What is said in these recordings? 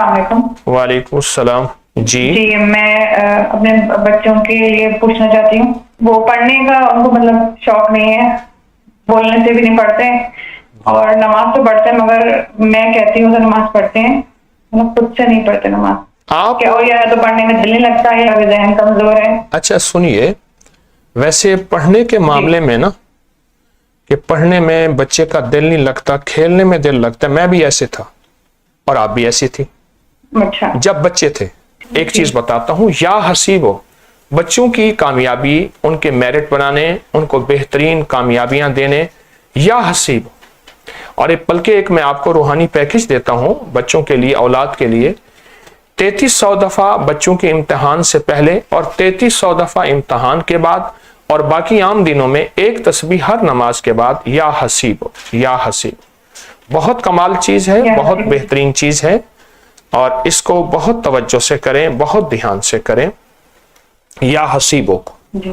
السلام علیکم۔ وعلیکم السلام۔ جی میں اپنے بچوں کے لیے پوچھنا چاہتی ہوں، وہ پڑھنے کا ان کو مطلب شوق نہیں ہے، بولنے سے بھی نہیں پڑھتے اور نماز تو پڑھتے ہیں، مگر میں کہتی ہوں تو نماز پڑھتے ہیں، مطلب خود سے نہیں پڑھتے نماز آپ اور یا تو پڑھنے میں دل نہیں لگتا ہے یا ذہن کمزور ہے۔ اچھا سنیے، ویسے پڑھنے کے معاملے میں نا کہ پڑھنے میں بچے کا دل نہیں لگتا، کھیلنے میں دل لگتا ہے، میں بھی ایسے تھا اور آپ بھی ایسی تھی اچھا جب بچے تھے۔ ایک چیز بتاتا ہوں، یا حسیبو، بچوں کی کامیابی، ان کے میرٹ بنانے، ان کو بہترین کامیابیاں دینے، یا حسیبو، اور بلکہ ایک میں آپ کو روحانی پیکج دیتا ہوں بچوں کے لیے، اولاد کے لیے۔ 3300 دفعہ بچوں کے امتحان سے پہلے اور 3300 دفعہ امتحان کے بعد اور باقی عام دنوں میں ایک تسبیح ہر نماز کے بعد، یا حسیب، یا حسیب۔ بہت کمال چیز ہے، بہت بہترین چیز ہے، اور اس کو بہت توجہ سے کریں، بہت دھیان سے کریں، یا حسیبوں کو۔ جی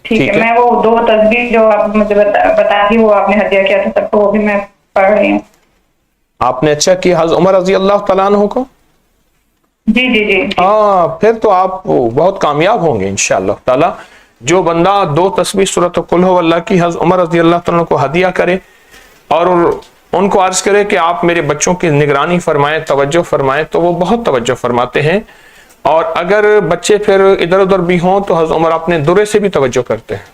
ٹھیک ہے، میں وہ 2 تسبیح جو آپ مجھے بتا دی وہ آپ نے ہدیہ کیا تھا سب کو، وہ بھی میں پڑھ رہی ہوں۔ آپ نے اچھا کیا، حضرت عمر رضی اللہ تعالیٰ عنہ کو؟ جی جی جی ہاں، پھر تو آپ بہت کامیاب ہوں گے انشاءاللہ تعالی۔ جو بندہ 2 تسبیح سورۃ قل ھو اللہ کی حضرت عمر رضی اللہ تعالیٰ کو ہدیہ کرے اور ان کو عرض کرے کہ آپ میرے بچوں کی نگرانی فرمائیں، توجہ فرمائیں، تو وہ بہت توجہ فرماتے ہیں، اور اگر بچے پھر ادھر ادھر بھی ہوں تو حضرت عمر اپنے درے سے بھی توجہ کرتے ہیں۔